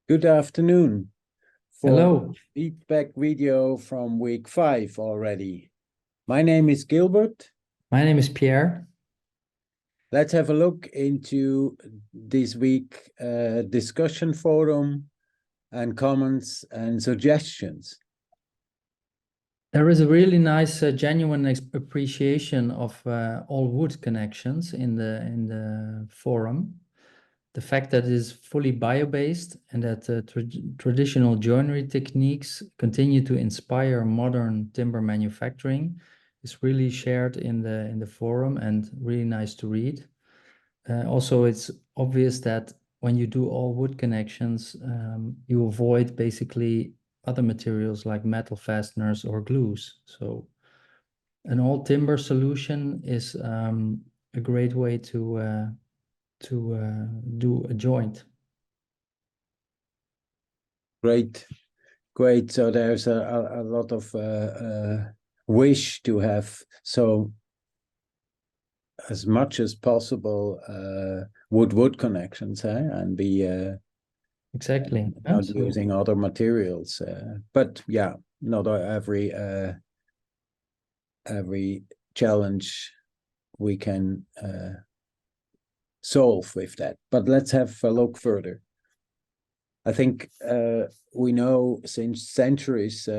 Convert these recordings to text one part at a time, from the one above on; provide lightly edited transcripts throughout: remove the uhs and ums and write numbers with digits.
Good afternoon for Hello, feedback video from week 5 already. My name is Gilbert. my name is Pierre. Let's have a look into this week discussion forum and comments and suggestions. There is a really nice, genuine appreciation of all wood connections in the forum. The fact that it is fully bio-based and that traditional joinery techniques continue to inspire modern timber manufacturing is really shared in the forum and really nice to read. Also, it's obvious that when you do all wood connections, you avoid basically other materials like metal fasteners or glues. So an all timber solution is a great way to do a joint. Great, great. So there's a lot of wish to have as much as possible wood connections, and be Exactly. Yeah, not so using other materials. But yeah, not every challenge we can solve with that. But let's have a look further. I think we know since centuries,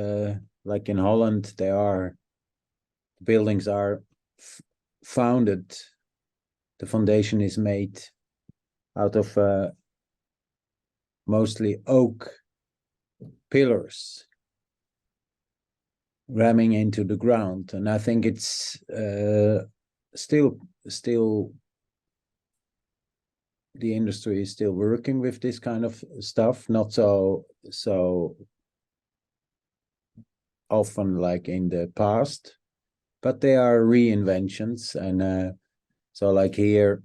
like in Holland, buildings are founded. The foundation is made out of mostly oak pillars ramming into the ground, and I think it's still the industry is still working with this kind of stuff, not so often like in the past, but they are reinventions. And so like here,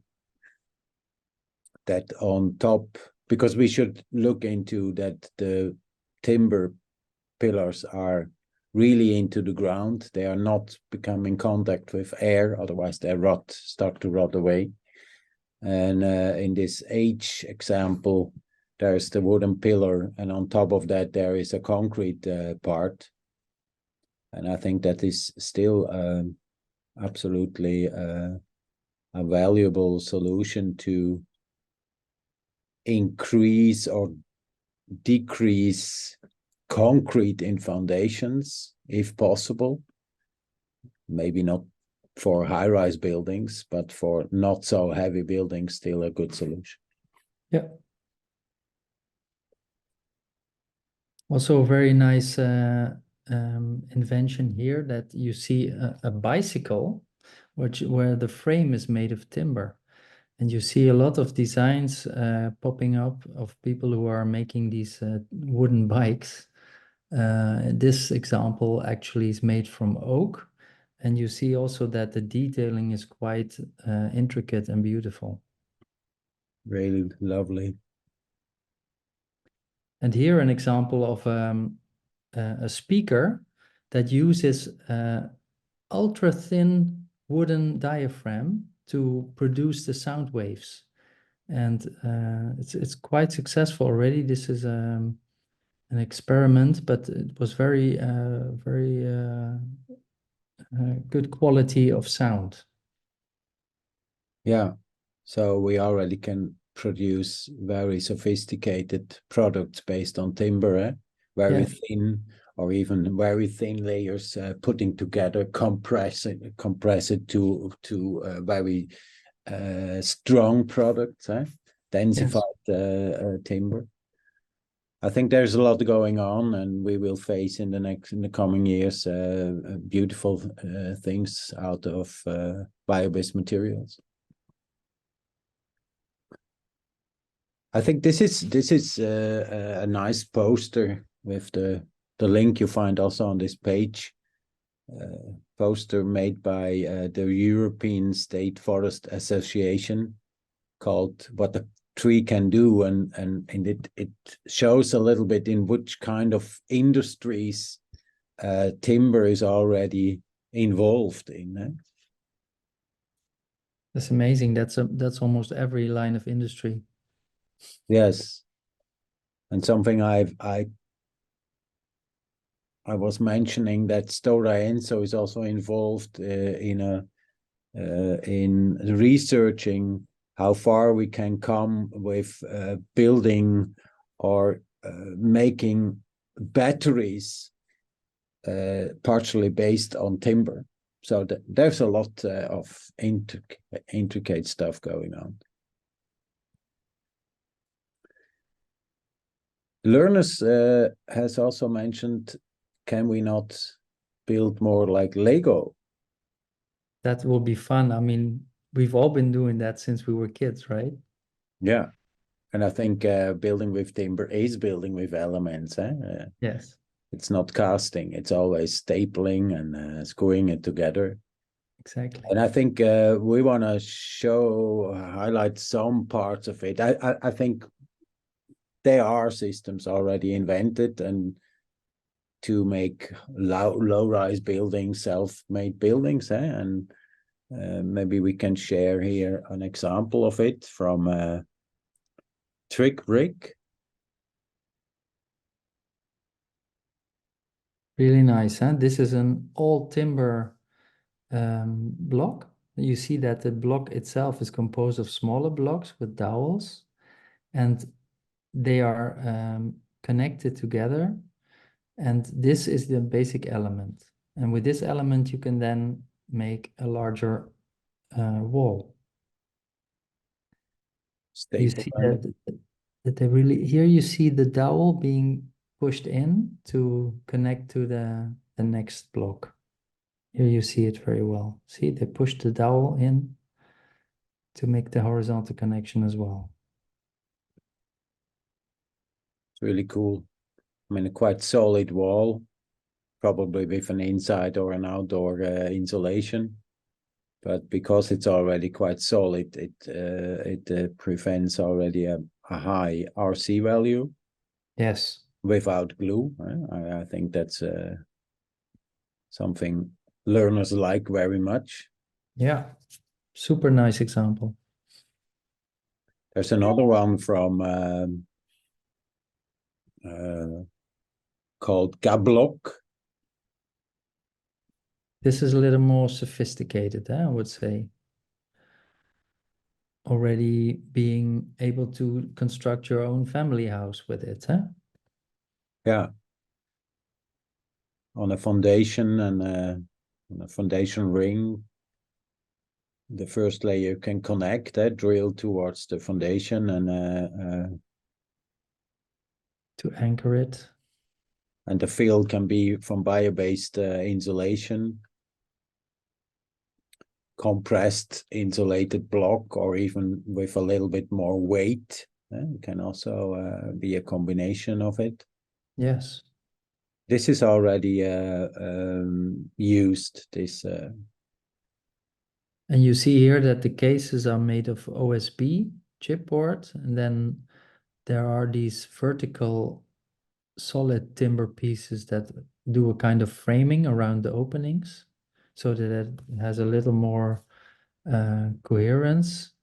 that on top, because we should look into that the timber pillars are really into the ground. They are not becoming contact with air, otherwise they start to rot away. And in this H example, there's the wooden pillar, and on top of that there is a concrete part. And I think that is still absolutely a valuable solution to increase or decrease concrete in foundations, if possible. Maybe not for high-rise buildings, but for not so heavy buildings, still a good solution. yeah. Also a very nice invention here that you see a bicycle where the frame is made of timber. And you see a lot of designs popping up of people who are making these wooden bikes. This example actually is made from oak. And you see also that the detailing is quite intricate and beautiful. Really lovely. And here an example of a speaker that uses ultra thin wooden diaphragm to produce the sound waves. And it's quite successful already. This is an experiment, but it was very good quality of sound. Yeah. So we already can produce very sophisticated products based on timber, very Yeah, thin or even very thin layers, putting together, compress it to very strong products, yes. densified timber. I think there's a lot going on, and we will face in the coming years beautiful things out of bio-based materials. I think this is a nice poster with the link you find also on this page. Poster made by the European State Forest Association, called "What the Tree Can Do," and it shows a little bit in which kind of industries timber is already involved in. That's amazing. That's almost every line of industry. Yes, And something I was mentioning that Stora Enso is also involved in researching how far we can come with building or making batteries partially based on timber. So there's a lot of intricate stuff going on. Learners has also mentioned, can we not build more like Lego? That will be fun. I mean, we've all been doing that since we were kids, right? Yeah. And I think building with timber is building with elements. Yes. It's not casting. It's always stapling and screwing it together. Exactly. And I think we want to highlight some parts of it. I think there are systems already invented and to make low-rise buildings, self-made buildings. And maybe we can share here an example of it from Trick Brick. Really nice, huh? This is an all timber block. You see that the block itself is composed of smaller blocks with dowels, and they are connected together. And this is the basic element. And with this element, you can then make a larger wall. You see that they really, here you see the dowel being pushed in to connect to the next block. Here you see it very well. See, they push the dowel in to make the horizontal connection as well. It's really cool. I mean, a quite solid wall, probably with an inside or an outdoor insulation. But because it's already quite solid, it prevents already a high RC value. Yes. Without glue. I think that's something learners like very much. Yeah, super nice example. There's another one from called Gablock. This is a little more sophisticated, I would say. Already being able to construct your own family house with it, huh? Yeah. On a foundation and on a foundation ring, the first layer can connect that drill towards the foundation and to anchor it. And the fill can be from bio-based insulation, compressed insulated block, or even with a little bit more weight. It can also be a combination of it. Yes. This is already used. And you see here that the cases are made of OSB chipboard, and then there are these vertical solid timber pieces that do a kind of framing around the openings so that it has a little more coherence,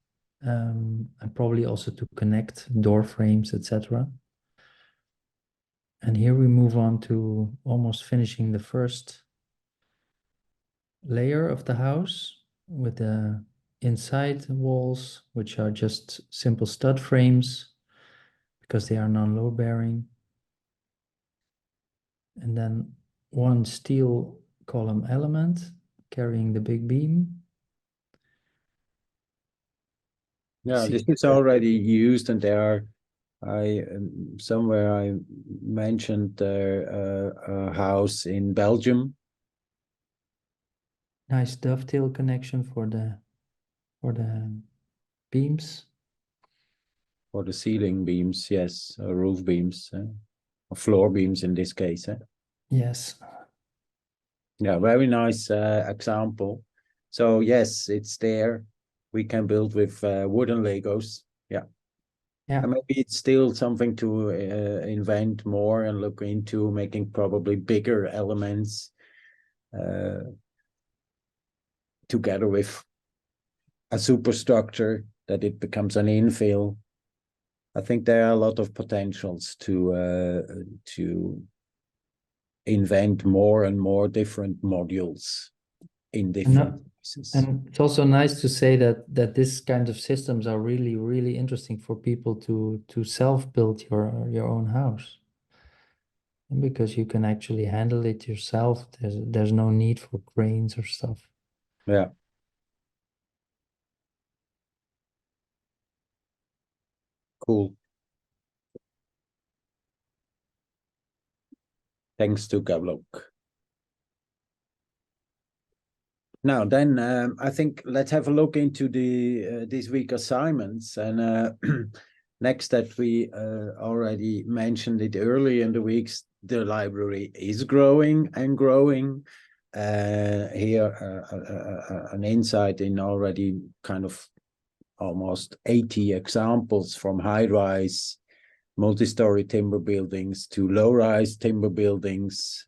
and probably also to connect door frames, etc. And here we move on to almost finishing the first layer of the house with the inside walls, which are just simple stud frames because they are non-load bearing. And then one steel column element carrying the big beam. Yeah, this is already used, and there are, somewhere I mentioned a house in Belgium. Nice dovetail connection for the beams. For the ceiling beams, yes, roof beams, or floor beams in this case. Yes. Yeah, very nice example. So yes, it's there. We can build with wooden Legos. Yeah. Yeah. And maybe it's still something to invent more and look into, making probably bigger elements together with a superstructure, that it becomes an infill. I think there are a lot of potentials to invent more and more different modules in different places. And it's also nice to say that this kind of systems are really, really interesting for people to self-build your own house. Because you can actually handle it yourself. There's no need for cranes or stuff. Yeah. Cool. Thanks to Gavlok. Now then, I think let's have a look into the this week assignments. And next, that we already mentioned it early in the weeks, the library is growing and growing. Here, an insight in already kind of almost 80 examples from high-rise multi-story timber buildings to low-rise timber buildings,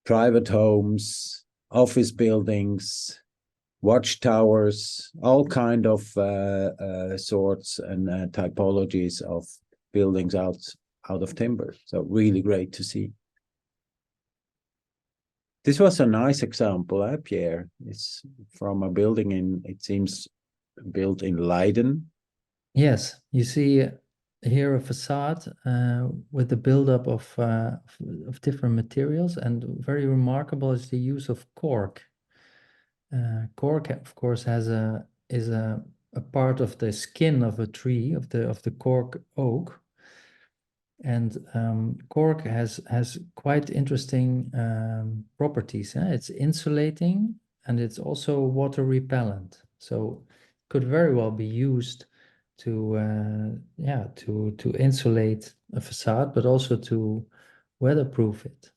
private homes, office buildings, watchtowers, all kind of sorts and typologies of buildings out of timber. So really great to see. This was a nice example, Pierre. It's from a building it seems, built in Leiden. Yes, you see here a facade with the buildup of different materials, and very remarkable is the use of cork. Cork, of course, is a part of the skin of a tree, of the cork oak, and cork has quite interesting properties. It's insulating and it's also water repellent, so could very well be used to insulate a facade, but also to weatherproof it.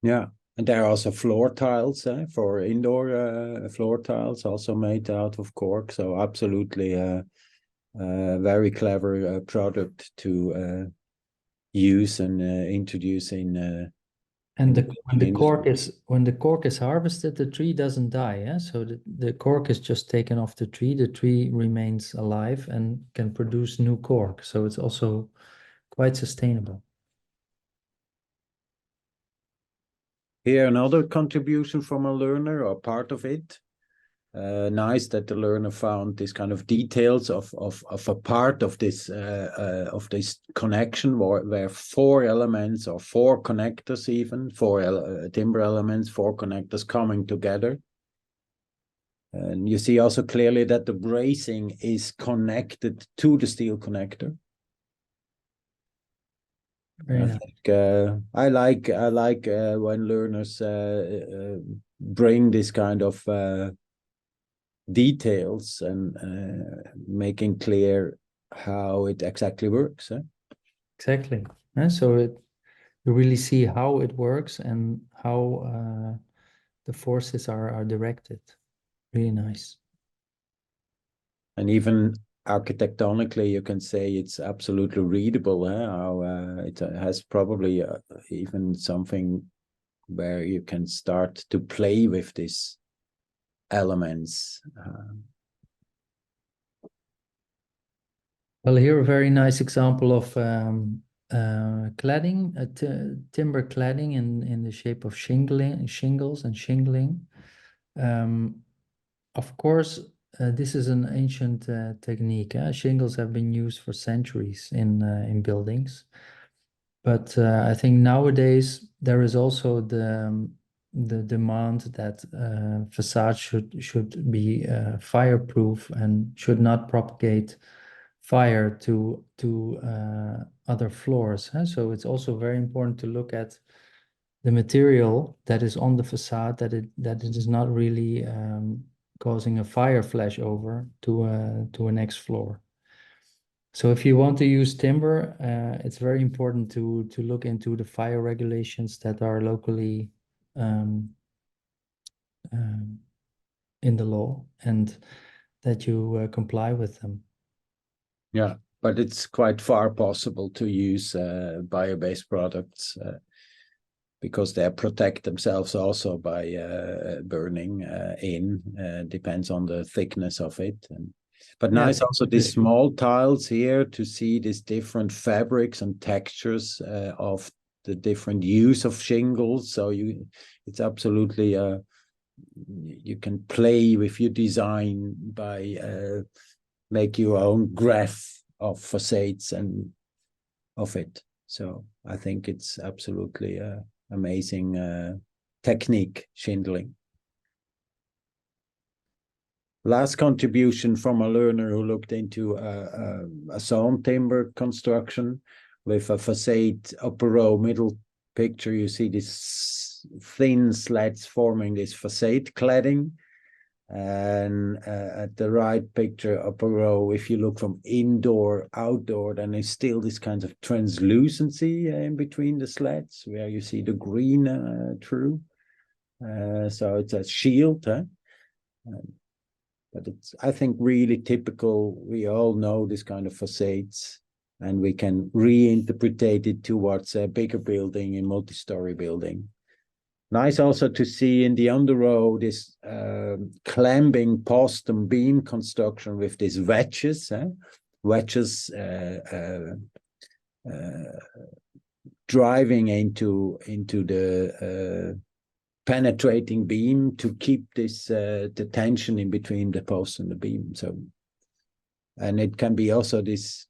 Yeah, and there are also floor tiles for indoor floor tiles, also made out of cork. So absolutely a very clever product to use and introduce in. And when the cork is harvested, the tree doesn't die. Yeah? So the cork is just taken off the tree remains alive and can produce new cork. So it's also quite sustainable. Here another contribution from a learner, or part of it. Nice that the learner found this kind of details of a part of this connection where 4 elements or 4 connectors, even 4 timber elements, 4 connectors coming together. And you see also clearly that the bracing is connected to the steel connector. Very nice. I like when learners bring this kind of details and making clear how it exactly works. Exactly. So you really see how it works and how the forces are directed. Really nice. And even architectonically, you can say it's absolutely readable. How it has probably even something where you can start to play with these elements. Well, here a very nice example of cladding, timber cladding in the shape of shingles and shingling. Of course, this is an ancient technique. Shingles have been used for centuries in buildings, but I think nowadays there is also the demand that facades should be fireproof and should not propagate fire to other floors. So it's also very important to look at the material that is on the facade, that it is not really causing a fire flash over to a next floor. So if you want to use timber, it's very important to look into the fire regulations that are locally in the law, and that you comply with them. Yeah, but it's quite far possible to use bio-based products because they protect themselves also by burning depends on the thickness of it. And But Yeah, nice also these small tiles here to see these different fabrics and textures of the different use of shingles. So it's absolutely you can play with your design by make your own graph of facades and of it. So I think it's absolutely amazing technique, shingling. Last contribution from a learner who looked into a sawn timber construction with a facade upper row, middle picture. You see these thin slats forming this facade cladding. And at the right picture, upper row, if you look from indoor, outdoor, then there's still this kind of translucency in between the slats where you see the green through. So it's a shield, huh? But it's, I think, really typical. We all know this kind of facades, and we can reinterpret it towards a bigger building, a multi-story building. Nice also to see in the under row this clamping post and beam construction with these wedges, wedges driving into the penetrating beam to keep this the tension in between the post and the beam. So, and it can be also this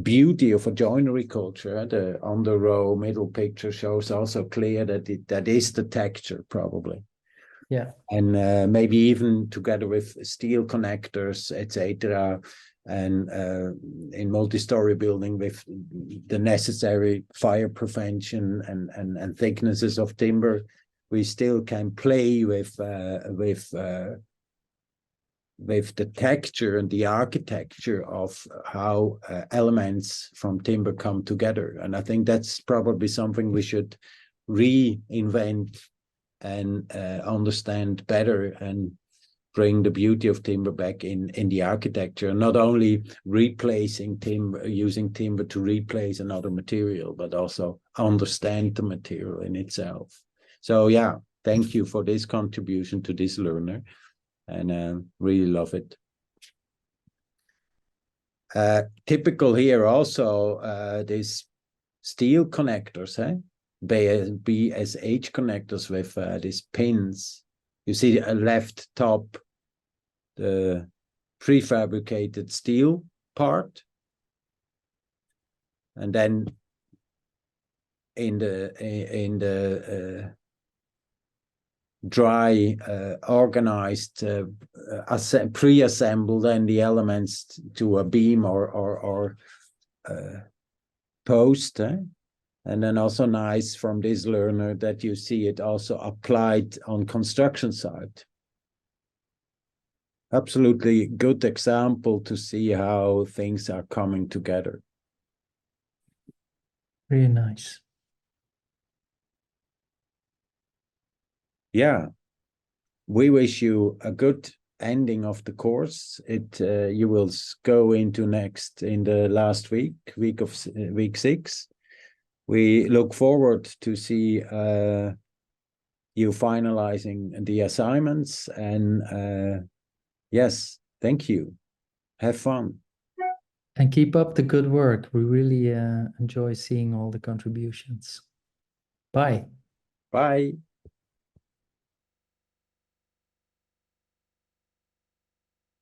beauty of a joinery culture. The under row middle picture shows also clear that that is the texture probably. Yeah, and maybe even together with steel connectors, etc. And in multi-story building with the necessary fire prevention and thicknesses of timber, we still can play with the texture and the architecture of how elements from timber come together. And I think that's probably something we should reinvent and understand better and bring the beauty of timber back in the architecture, not only replacing timber, using timber to replace another material, but also understand the material in itself. So yeah, thank you for this contribution to this learner, and really love it. Typical here also, these steel connectors, BSH connectors with these pins. You see the left top, the prefabricated steel part, and then in the dry organized pre-assemble then the elements to a beam or post, and then also nice from this learner that you see it also applied on construction site. Absolutely good example to see how things are coming together. really nice. Yeah, we wish you a good ending of the course. You will go into next in the last week of week 6. We look forward to see you finalizing the assignments, and yes, thank you. Have fun. And keep up the good work. We really enjoy seeing all the contributions. Bye. Bye.